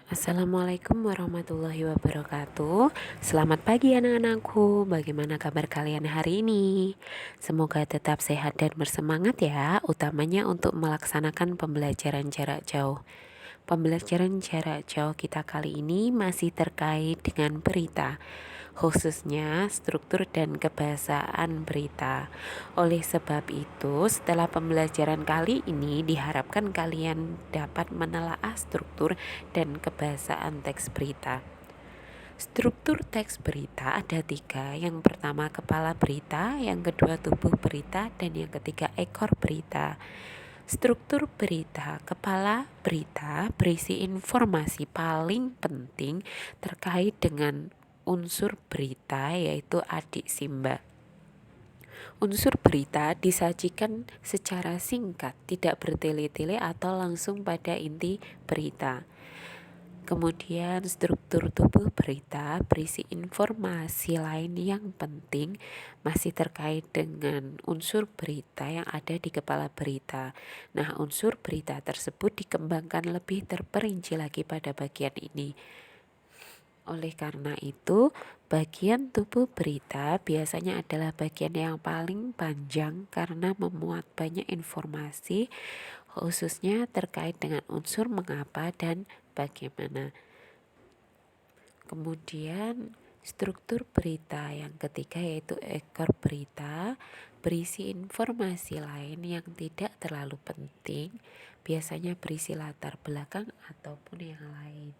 Assalamualaikum warahmatullahi wabarakatuh. Selamat pagi anak-anakku. Bagaimana kabar kalian hari ini? Semoga tetap sehat dan bersemangat ya, utamanya untuk melaksanakan pembelajaran jarak jauh. Pembelajaran jarak jauh kita kali ini masih terkait dengan berita, khususnya struktur dan kebahasaan berita. Oleh sebab itu, setelah pembelajaran kali ini diharapkan kalian dapat menelaah struktur dan kebahasaan teks berita. Struktur teks berita ada 3. Yang pertama kepala berita, yang kedua tubuh berita, dan yang ketiga ekor berita. Struktur berita, kepala berita berisi informasi paling penting terkait dengan unsur berita, yaitu adik Simba. Unsur berita disajikan secara singkat, tidak bertele-tele atau langsung pada inti berita. Kemudian struktur tubuh berita berisi informasi lain yang penting masih terkait dengan unsur berita yang ada di kepala berita. Nah, unsur berita tersebut dikembangkan lebih terperinci lagi pada bagian ini. Oleh karena itu, bagian tubuh berita biasanya adalah bagian yang paling panjang karena memuat banyak informasi, khususnya terkait dengan unsur mengapa dan bagaimana. Kemudian struktur berita yang ketiga yaitu ekor berita berisi informasi lain yang tidak terlalu penting, biasanya berisi latar belakang ataupun yang lain.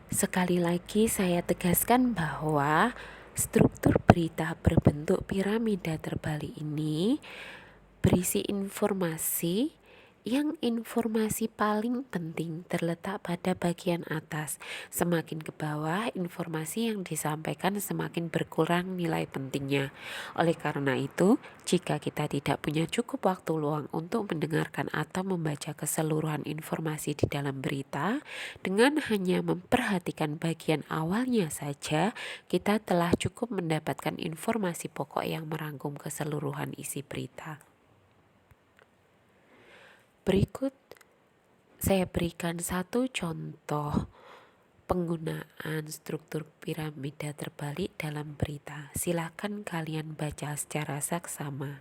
Sekali lagi saya tegaskan bahwa struktur berita berbentuk piramida terbalik ini berisi informasi yang informasi paling penting terletak pada bagian atas. Semakin ke bawah, informasi yang disampaikan semakin berkurang nilai pentingnya. Oleh karena itu, jika kita tidak punya cukup waktu luang untuk mendengarkan atau membaca keseluruhan informasi di dalam berita, dengan hanya memperhatikan bagian awalnya saja, kita telah cukup mendapatkan informasi pokok yang merangkum keseluruhan isi berita. Berikut saya berikan satu contoh penggunaan struktur piramida terbalik dalam berita. Silakan kalian baca secara saksama.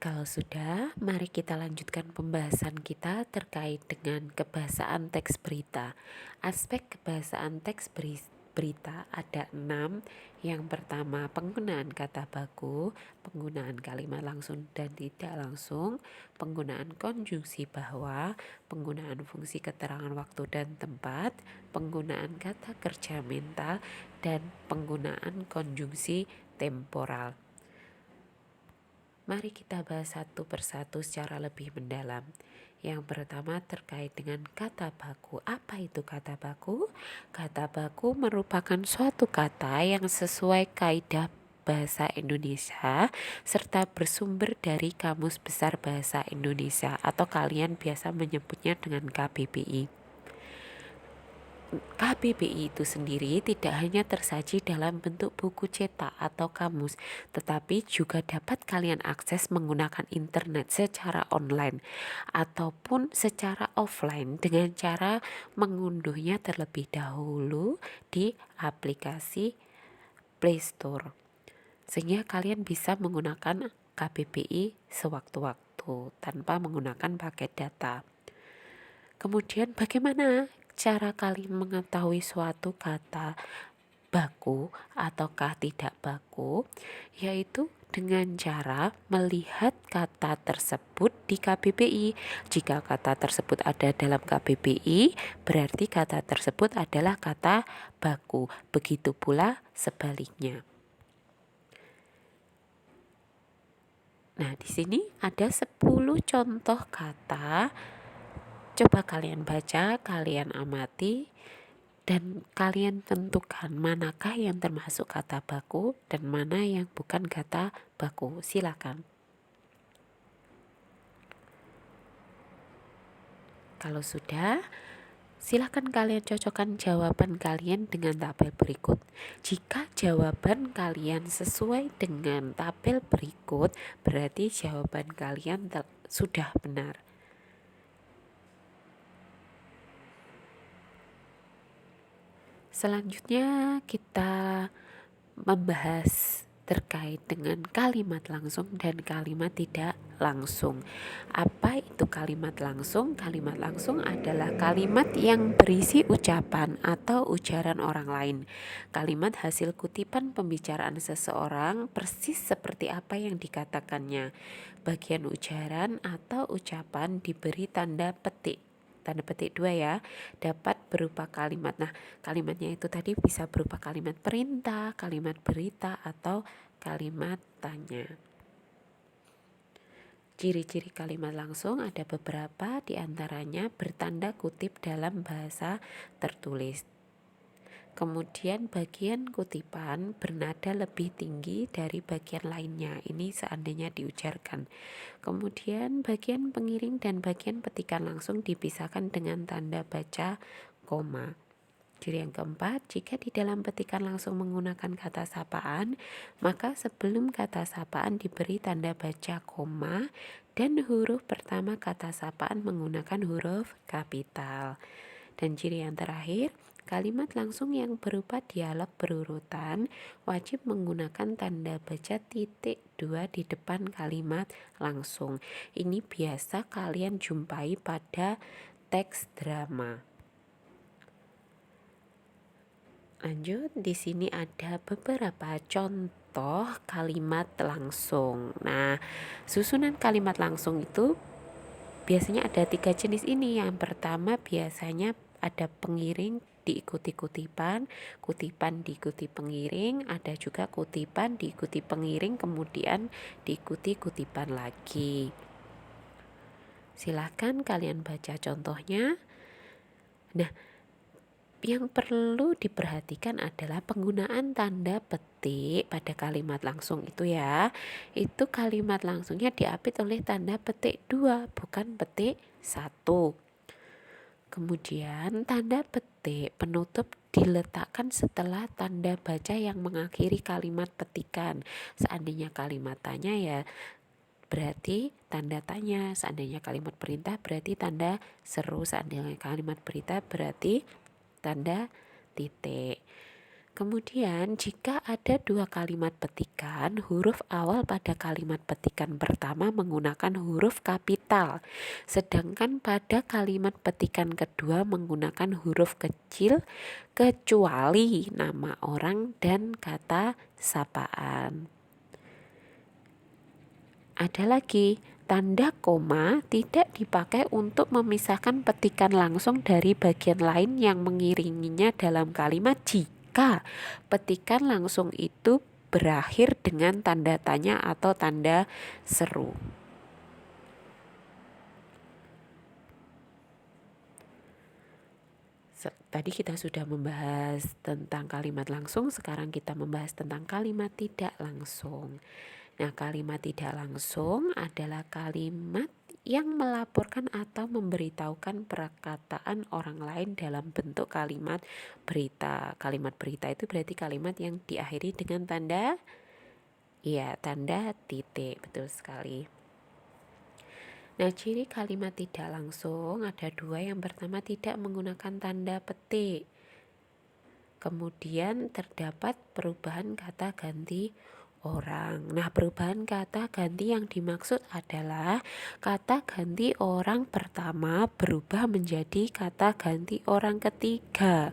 Kalau sudah, mari kita lanjutkan pembahasan kita terkait dengan kebahasaan teks berita. Aspek kebahasaan teks berita ada 6. Yang pertama, penggunaan kata baku, penggunaan kalimat langsung dan tidak langsung, penggunaan konjungsi bahwa, penggunaan fungsi keterangan waktu dan tempat, penggunaan kata kerja mental, dan penggunaan konjungsi temporal. Mari kita bahas satu persatu secara lebih mendalam. Yang pertama terkait dengan kata baku. Apa itu kata baku? Kata baku merupakan suatu kata yang sesuai kaidah bahasa Indonesia serta bersumber dari Kamus Besar Bahasa Indonesia atau kalian biasa menyebutnya dengan KBBI. KBBI itu sendiri tidak hanya tersaji dalam bentuk buku cetak atau kamus, tetapi juga dapat kalian akses menggunakan internet secara online ataupun secara offline dengan cara mengunduhnya terlebih dahulu di aplikasi Play Store. Sehingga kalian bisa menggunakan KBBI sewaktu-waktu tanpa menggunakan paket data. Kemudian bagaimana cara kalian mengetahui suatu kata baku ataukah tidak baku? Yaitu dengan cara melihat kata tersebut di KBBI. Jika kata tersebut ada dalam KBBI, berarti kata tersebut adalah kata baku. Begitu pula sebaliknya. Nah, di sini ada 10 contoh kata. Coba kalian baca, kalian amati, dan kalian tentukan manakah yang termasuk kata baku dan mana yang bukan kata baku. Silakan. Kalau sudah, Silahkan kalian cocokkan jawaban kalian dengan tabel berikut. Jika jawaban kalian sesuai dengan tabel berikut, berarti jawaban kalian sudah benar. Selanjutnya kita membahas terkait dengan kalimat langsung dan kalimat tidak langsung. Apa itu kalimat langsung? Kalimat langsung adalah kalimat yang berisi ucapan atau ujaran orang lain. Kalimat hasil kutipan pembicaraan seseorang persis seperti apa yang dikatakannya. Bagian ujaran atau ucapan diberi tanda petik. Tanda petik 2 ya, dapat berupa kalimat. Nah, kalimatnya itu tadi bisa berupa kalimat perintah, kalimat berita, atau kalimat tanya. Ciri-ciri kalimat langsung ada beberapa, diantaranya bertanda kutip dalam bahasa tertulis. Kemudian bagian kutipan bernada lebih tinggi dari bagian lainnya. Ini seandainya diujarkan. Kemudian bagian pengiring dan bagian petikan langsung dipisahkan dengan tanda baca koma. Ciri yang keempat, jika di dalam petikan langsung menggunakan kata sapaan, maka sebelum kata sapaan diberi tanda baca koma dan huruf pertama kata sapaan menggunakan huruf kapital. Dan ciri yang terakhir, kalimat langsung yang berupa dialog berurutan wajib menggunakan tanda baca titik 2 di depan kalimat langsung. Ini biasa kalian jumpai pada teks drama. Lanjut, di sini ada beberapa contoh kalimat langsung. Nah, susunan kalimat langsung itu biasanya ada 3 jenis ini. Yang pertama biasanya ada pengiring diikuti kutipan, kutipan diikuti pengiring, ada juga kutipan diikuti pengiring, kemudian diikuti kutipan lagi. Silahkan kalian baca contohnya. Nah, yang perlu diperhatikan adalah penggunaan tanda petik pada kalimat langsung itu ya. Itu kalimat langsungnya diapit oleh tanda petik 2, bukan petik 1. Kemudian tanda petik penutup diletakkan setelah tanda baca yang mengakhiri kalimat petikan. Seandainya kalimat tanya ya berarti tanda tanya, seandainya kalimat perintah berarti tanda seru, seandainya kalimat berita berarti tanda titik. Kemudian jika ada 2 kalimat petikan, huruf awal pada kalimat petikan pertama menggunakan huruf kapital, sedangkan pada kalimat petikan kedua menggunakan huruf kecil kecuali nama orang dan kata sapaan. Ada lagi, tanda koma tidak dipakai untuk memisahkan petikan langsung dari bagian lain yang mengiringinya dalam kalimat jika petikan langsung itu berakhir dengan tanda tanya atau tanda seru. Tadi kita sudah membahas tentang kalimat langsung, sekarang kita membahas tentang kalimat tidak langsung. Nah, kalimat tidak langsung adalah kalimat yang melaporkan atau memberitahukan perkataan orang lain dalam bentuk kalimat berita. Kalimat berita itu berarti kalimat yang diakhiri dengan tanda titik, betul sekali. Nah, ciri kalimat tidak langsung ada 2. Yang pertama tidak menggunakan tanda petik. Kemudian terdapat perubahan kata ganti orang. Nah, perubahan kata ganti yang dimaksud adalah kata ganti orang pertama berubah menjadi kata ganti orang ketiga.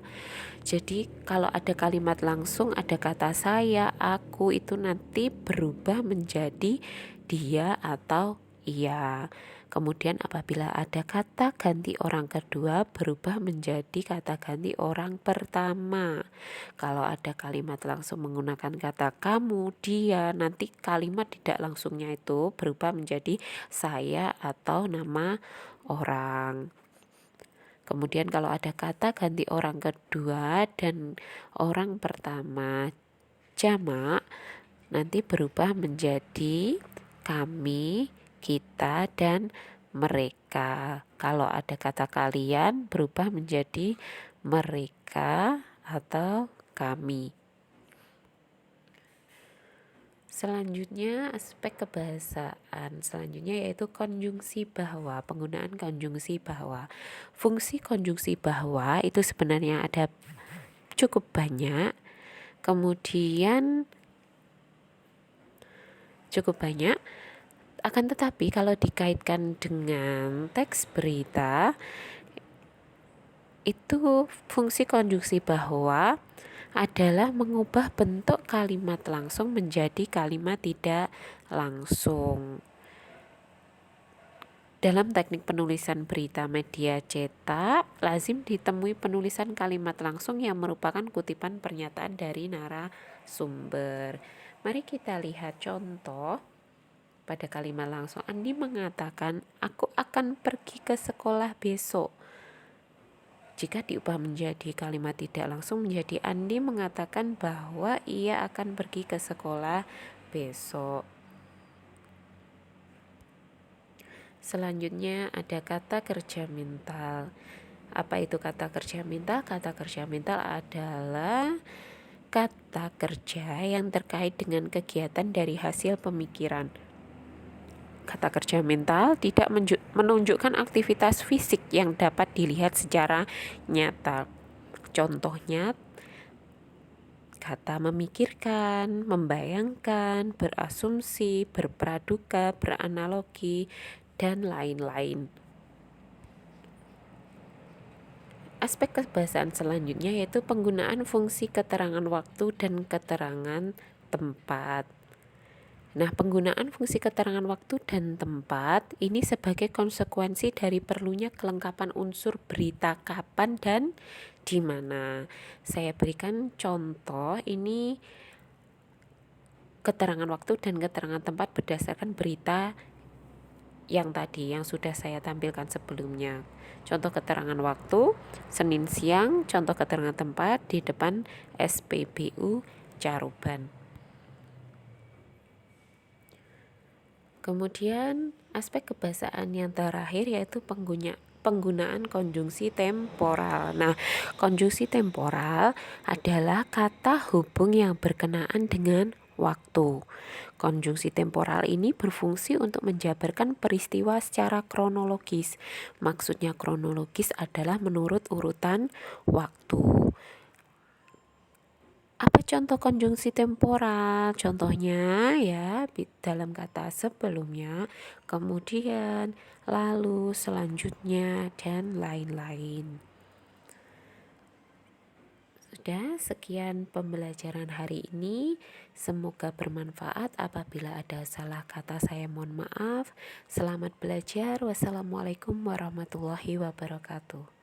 Jadi kalau ada kalimat langsung ada kata saya, aku, itu nanti berubah menjadi dia atau iya. Kemudian apabila ada kata ganti orang kedua berubah menjadi kata ganti orang pertama. Kalau ada kalimat langsung menggunakan kata kamu, dia, nanti kalimat tidak langsungnya itu berubah menjadi saya atau nama orang. Kemudian kalau ada kata ganti orang kedua dan orang pertama jamak, nanti berubah menjadi kami, kita, dan mereka. Kalau ada kata kalian berubah menjadi mereka atau kami. Selanjutnya aspek kebahasaan selanjutnya yaitu konjungsi bahwa, penggunaan konjungsi bahwa. Fungsi konjungsi bahwa itu sebenarnya ada cukup banyak. Kemudian akan tetapi kalau dikaitkan dengan teks berita itu fungsi konjungsi bahwa adalah mengubah bentuk kalimat langsung menjadi kalimat tidak langsung. Dalam teknik penulisan berita media cetak, lazim ditemui penulisan kalimat langsung yang merupakan kutipan pernyataan dari narasumber. Mari kita lihat contoh pada kalimat langsung. Andi mengatakan, "Aku akan pergi ke sekolah besok." Jika diubah menjadi kalimat tidak langsung menjadi Andi mengatakan bahwa ia akan pergi ke sekolah besok. Selanjutnya ada kata kerja mental. Apa itu kata kerja mental? Kata kerja mental adalah kata kerja yang terkait dengan kegiatan dari hasil pemikiran. Kata kerja mental tidak menunjukkan aktivitas fisik yang dapat dilihat secara nyata. Contohnya, kata memikirkan, membayangkan, berasumsi, berpraduga, beranalogi, dan lain-lain. Aspek kebahasaan selanjutnya yaitu penggunaan fungsi keterangan waktu dan keterangan tempat. Nah, penggunaan fungsi keterangan waktu dan tempat ini sebagai konsekuensi dari perlunya kelengkapan unsur berita kapan dan di mana. Saya berikan contoh ini keterangan waktu dan keterangan tempat berdasarkan berita yang tadi yang sudah saya tampilkan sebelumnya. Contoh keterangan waktu Senin siang, contoh keterangan tempat di depan SPBU Caruban. Kemudian aspek kebahasaan yang terakhir yaitu penggunaan konjungsi temporal. Nah, konjungsi temporal adalah kata hubung yang berkenaan dengan waktu. Konjungsi temporal ini berfungsi untuk menjabarkan peristiwa secara kronologis. Maksudnya kronologis adalah menurut urutan waktu. Apa contoh konjungsi temporal? Contohnya ya dalam kata sebelumnya, kemudian, lalu, selanjutnya, dan lain-lain. Sudah, sekian pembelajaran hari ini. Semoga bermanfaat. Apabila ada salah kata saya mohon maaf. Selamat belajar. Wassalamualaikum warahmatullahi wabarakatuh.